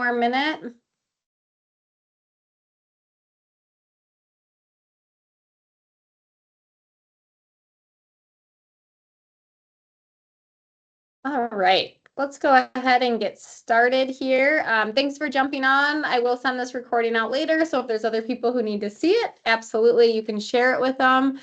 more minute. All right, let's go ahead and get started here. Thanks for jumping on. I will send this recording out later, so if there's other people who need to see it, absolutely, you can share it with them.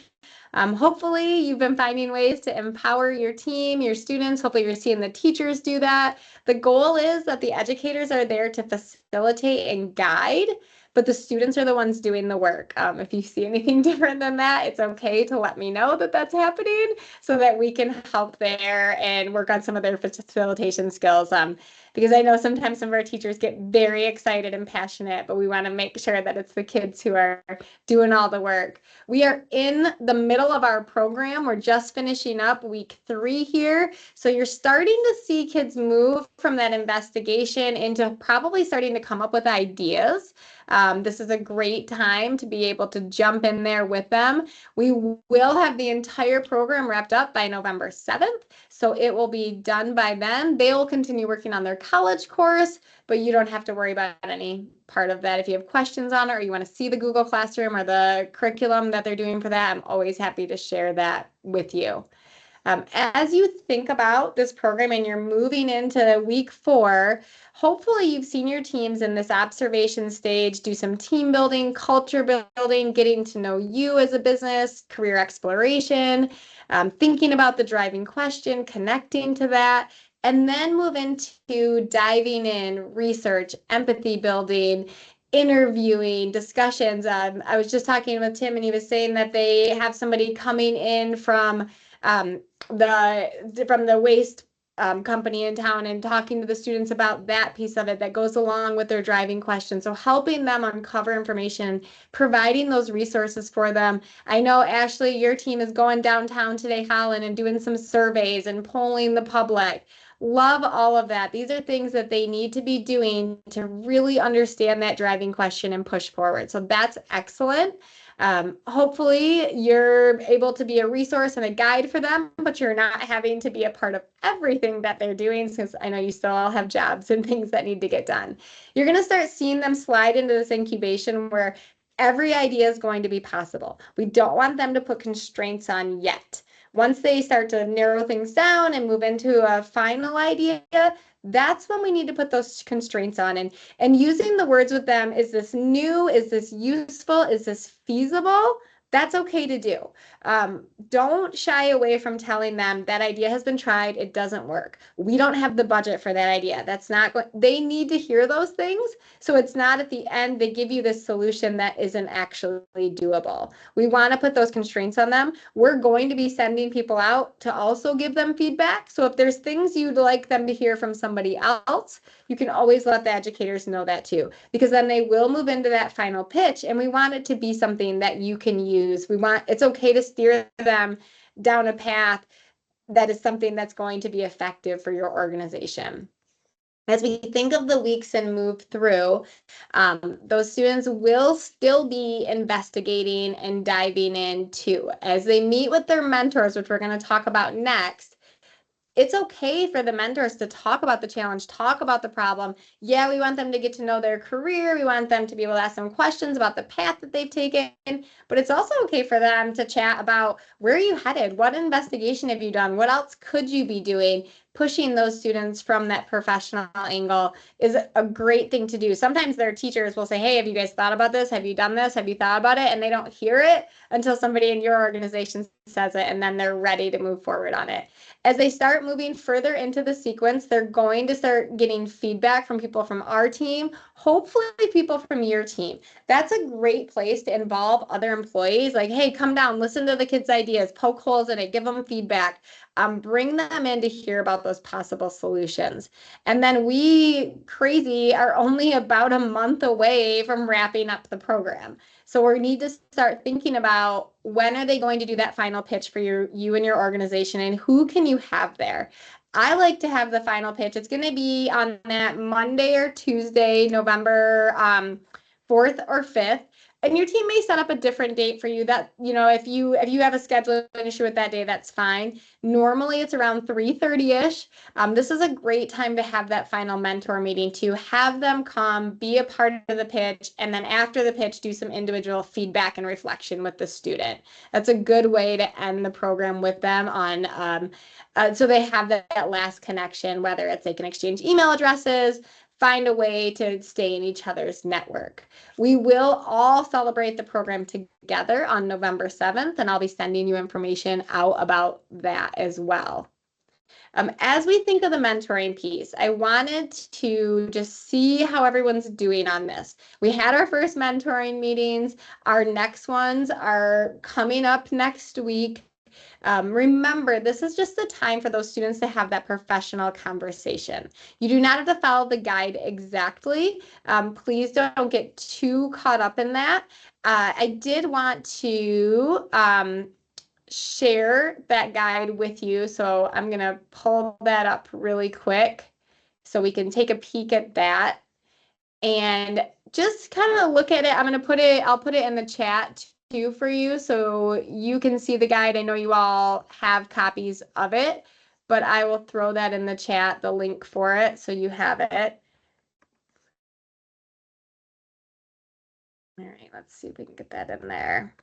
Hopefully you've been finding ways to empower your team, your students. Hopefully you're seeing the teachers do that. The goal is that the educators are there to facilitate and guide, but the students are the ones doing the work. If you see anything different than that, it's okay to let me know that that's happening so that we can help there and work on some of their facilitation skills. Because I know sometimes some of our teachers get very excited and passionate, but we want to make sure that it's the kids who are doing all the work. We are in the middle of our program. We're just finishing up week 3 here. So you're starting to see kids move from that investigation into probably starting to come up with ideas. This is a great time to be able to jump in there with them. We will have the entire program wrapped up by November 7th. So it will be done by then. They will continue working on their college course, but you don't have to worry about any part of that. If you have questions on it or you want to see the Google Classroom or the curriculum that they're doing for that, I'm always happy to share that with you. As you think about this program and you're moving into week 4, hopefully you've seen your teams in this observation stage do some team building, culture building, getting to know you as a business, career exploration, thinking about the driving question, connecting to that, and then move into diving in, research, empathy building, interviewing, discussions. I was just talking with Tim and he was saying that they have somebody coming in from the waste company in town and talking to the students about that piece of it that goes along with their driving question. So helping them uncover information, providing those resources for them. I know, Ashley, your team is going downtown today, Holland, and doing some surveys and polling the public. Love all of that. These are things that they need to be doing to really understand that driving question and push forward. So that's excellent. Hopefully you're able to be a resource and a guide for them, but you're not having to be a part of everything that they're doing, since I know you still all have jobs and things that need to get done. You're going to start seeing them slide into this incubation where every idea is going to be possible. We don't want them to put constraints on yet. Once they start to narrow things down and move into a final idea, that's when we need to put those constraints on. And using the words with them, is this new? Is this useful? Is this feasible? That's okay to do. Don't shy away from telling them that idea has been tried. It doesn't work. We don't have the budget for that idea. That's not what they need to hear, those things. So it's not at the end they give you this solution that isn't actually doable. We want to put those constraints on them. We're going to be sending people out to also give them feedback. So if there's things you'd like them to hear from somebody else, you can always let the educators know that too, because then they will move into that final pitch, and we want it to be something that you can use. It's okay to steer them down a path that is something that's going to be effective for your organization. As we think of the weeks and move through, those students will still be investigating and diving in too. As they meet with their mentors, which we're going to talk about next, it's okay for the mentors to talk about the challenge, talk about the problem. Yeah, we want them to get to know their career. We want them to be able to ask them questions about the path that they've taken. But it's also okay for them to chat about, where are you headed? What investigation have you done? What else could you be doing? Pushing those students from that professional angle is a great thing to do. Sometimes their teachers will say, hey, have you guys thought about this? Have you done this? Have you thought about it? And they don't hear it until somebody in your organization says it, and then they're ready to move forward on it. As they start moving further into the sequence, they're going to start getting feedback from people from our team, hopefully people from your team. That's a great place to involve other employees. Like, hey, come down, listen to the kids' ideas, poke holes in it, give them feedback, bring them in to hear about those possible solutions. And then we, crazy, are only about a month away from wrapping up the program. So we need to start thinking about, when are they going to do that final pitch for you and your organization, and who can you have there? I like to have the final pitch. It's going to be on that Monday or Tuesday, November 4th or 5th. And your team may set up a different date for you. That, if you have a scheduling issue with that day, that's fine. Normally it's around 3:30ish. This is a great time to have that final mentor meeting, to have them come, be a part of the pitch, and then after the pitch, do some individual feedback and reflection with the student. That's a good way to end the program with them on, so they have that last connection, whether it's they can exchange email addresses, find a way to stay in each other's network. We will all celebrate the program together on November 7th, and I'll be sending you information out about that as well. As we think of the mentoring piece, I wanted to just see how everyone's doing on this. We had our first mentoring meetings. Our next ones are coming up next week. Remember, this is just the time for those students to have that professional conversation. You do not have to follow the guide exactly. Please don't get too caught up in that. I did want to share that guide with you, so I'm going to pull that up really quick so we can take a peek at that and just kind of look at it. I'll put it in the chat too for you so you can see the guide. I know you all have copies of it, but I will throw that in the chat, the link for it, so you have it. All right, let's see if we can get that in there.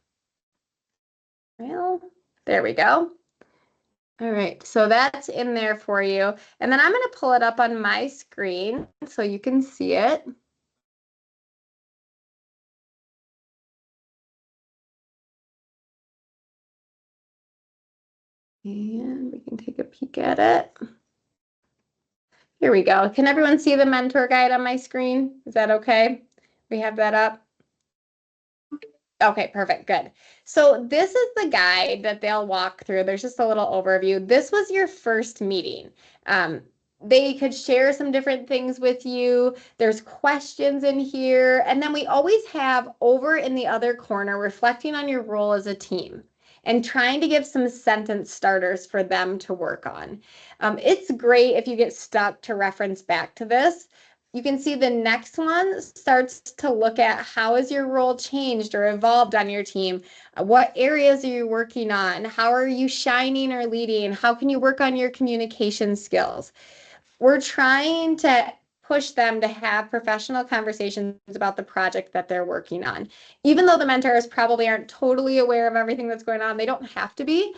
Well, there we go. All right, so that's in there for you. And then I'm going to pull it up on my screen so you can see it. And we can take a peek at it. Here we go. Can everyone see the mentor guide on my screen? Is that okay? We have that up? Okay, perfect. Good. So this is the guide that they'll walk through. There's just a little overview. This was your first meeting. They could share some different things with you. There's questions in here. And then we always have over in the other corner, reflecting on your role as a team and trying to give some sentence starters for them to work on. It's great if you get stuck to reference back to this. You can see the next one starts to look at how has your role changed or evolved on your team? What areas are you working on? How are you shining or leading? How can you work on your communication skills? We're trying to push them to have professional conversations about the project that they're working on. Even though the mentors probably aren't totally aware of everything that's going on, they don't have to be.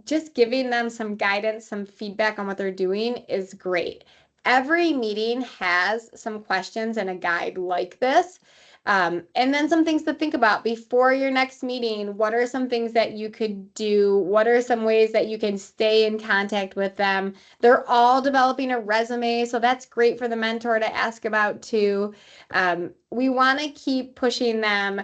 Just giving them some guidance, some feedback on what they're doing is great. Every meeting has some questions and a guide like this. And then some things to think about before your next meeting. What are some things that you could do? What are some ways that you can stay in contact with them? They're all developing a resume, so that's great for the mentor to ask about too. We want to keep pushing them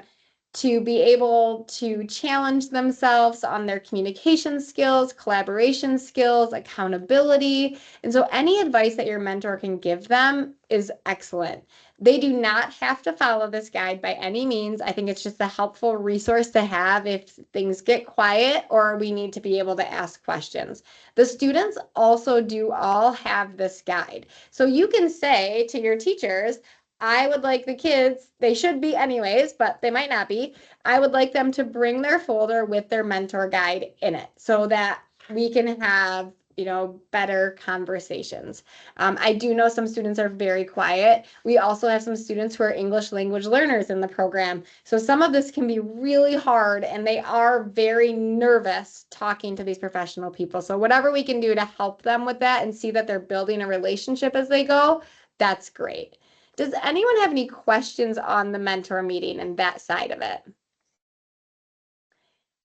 to be able to challenge themselves on their communication skills, collaboration skills, accountability. And so any advice that your mentor can give them is excellent. They do not have to follow this guide by any means. I think it's just a helpful resource to have if things get quiet or we need to be able to ask questions. The students also do all have this guide. So you can say to your teachers, I would like the kids, they should be anyways, but they might not be. I would like them to bring their folder with their mentor guide in it so that we can have, better conversations. I do know some students are very quiet. We also have some students who are English language learners in the program. So some of this can be really hard and they are very nervous talking to these professional people. So whatever we can do to help them with that and see that they're building a relationship as they go, that's great. Does anyone have any questions on the mentor meeting and that side of it?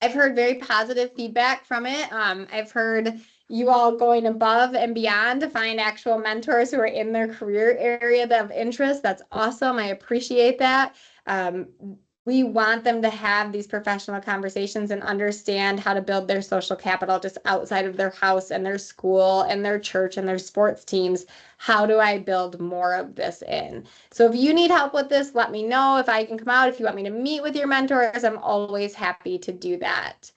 I've heard very positive feedback from it. I've heard you all going above and beyond to find actual mentors who are in their career area of interest. That's awesome. I appreciate that. We want them to have these professional conversations and understand how to build their social capital just outside of their house and their school and their church and their sports teams. How do I build more of this in? So if you need help with this, let me know. If I can come out, if you want me to meet with your mentors, I'm always happy to do that.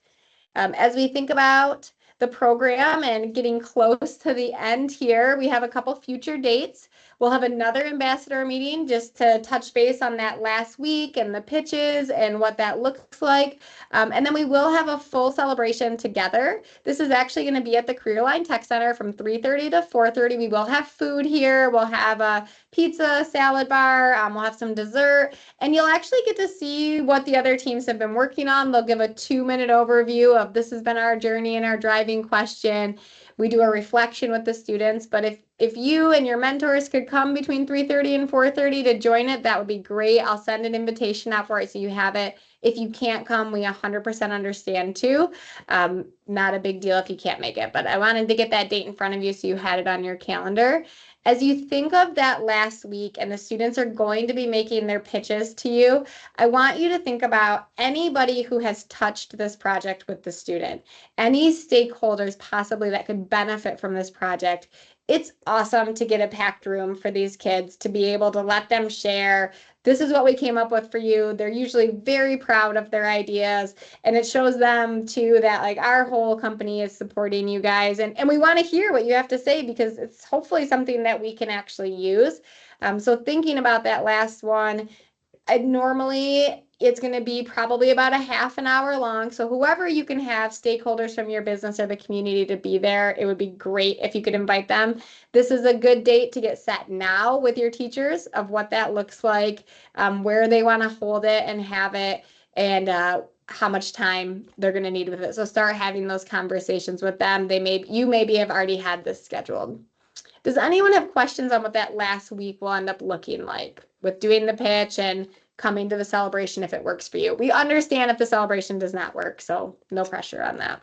As we think about the program and getting close to the end here. We have a couple future dates. We'll have another ambassador meeting just to touch base on that last week and the pitches and what that looks like. And then we will have a full celebration together. This is actually going to be at the Career Line Tech Center from 3:30 to 4:30. We will have food here. We'll have a pizza, salad bar. We'll have some dessert. And you'll actually get to see what the other teams have been working on. They'll give a 2-minute overview of this has been our journey and our driving question. We do a reflection with the students, but if you and your mentors could come between 3:30 and 4:30 to join it, that would be great. I'll send an invitation out for it so you have it. If you can't come, we 100% understand too. Not a big deal if you can't make it, but I wanted to get that date in front of you so you had it on your calendar. As you think of that last week and the students are going to be making their pitches to you, I want you to think about anybody who has touched this project with the student, any stakeholders possibly that could benefit from this project. It's awesome to get a packed room for these kids to be able to let them share. This is what we came up with for you. They're usually very proud of their ideas, and it shows them too that like our whole company is supporting you guys, and we want to hear what you have to say because it's hopefully something that we can actually use. So thinking about that last one, normally it's going to be probably about a half an hour long. So whoever you can have, stakeholders from your business or the community to be there, it would be great if you could invite them. This is a good date to get set now with your teachers of what that looks like, where they want to hold it and have it, and how much time they're going to need with it. So start having those conversations with them. You maybe have already had this scheduled. Does anyone have questions on what that last week will end up looking like with doing the pitch and coming to the celebration if it works for you? We understand if the celebration does not work, so no pressure on that.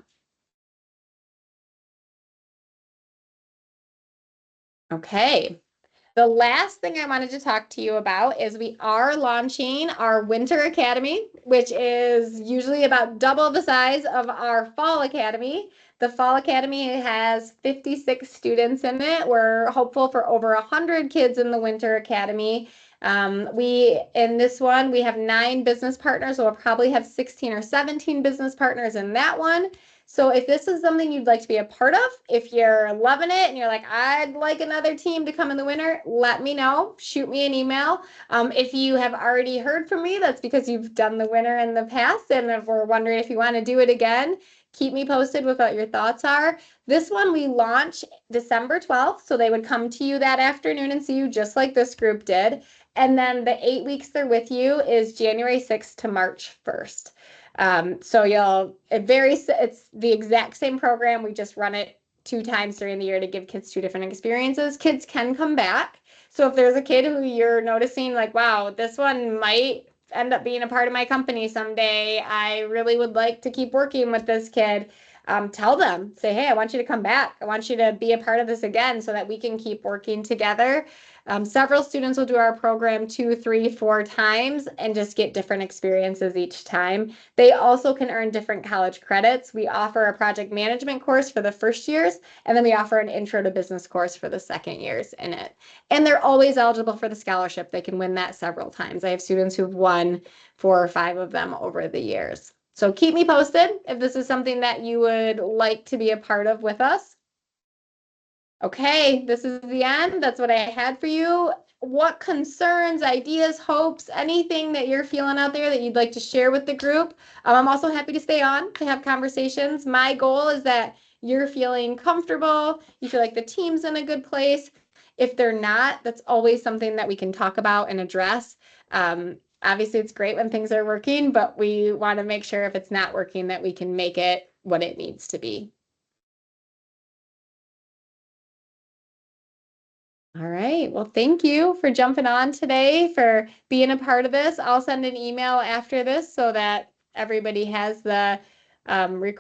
Okay. The last thing I wanted to talk to you about is we are launching our Winter Academy, which is usually about double the size of our Fall Academy. The Fall Academy has 56 students in it. We're hopeful for over 100 kids in the Winter Academy. In this one, we have 9 business partners. So we'll probably have 16 or 17 business partners in that one. So if this is something you'd like to be a part of, if you're loving it and you're like, I'd like another team to come in the winter, let me know. Shoot me an email. If you have already heard from me, that's because you've done the winter in the past. And if we're wondering if you want to do it again, keep me posted with what your thoughts are. This one we launch December 12th. So they would come to you that afternoon and see you just like this group did. And then the 8 weeks they're with you is January 6th to March 1st. So it's the exact same program. We just run it 2 times during the year to give kids 2 different experiences. Kids can come back. So if there's a kid who you're noticing like, wow, this one might end up being a part of my company someday, I really would like to keep working with this kid. Tell them, say, hey, I want you to come back. I want you to be a part of this again so that we can keep working together. Several students will do our program 2, 3, 4 times and just get different experiences each time. They also can earn different college credits. We offer a project management course for the first years, and then we offer an intro to business course for the second years in it. And they're always eligible for the scholarship. They can win that several times. I have students who've won 4 or 5 of them over the years. So keep me posted if this is something that you would like to be a part of with us. Okay, this is the end. That's what I had for you. What concerns, ideas, hopes, anything that you're feeling out there that you'd like to share with the group? I'm also happy to stay on to have conversations. My goal is that you're feeling comfortable, you feel like the team's in a good place. If they're not, that's always something that we can talk about and address. Obviously, it's great when things are working, but we want to make sure if it's not working that we can make it what it needs to be. All right. Well, thank you for jumping on today, for being a part of this. I'll send an email after this so that everybody has the recording.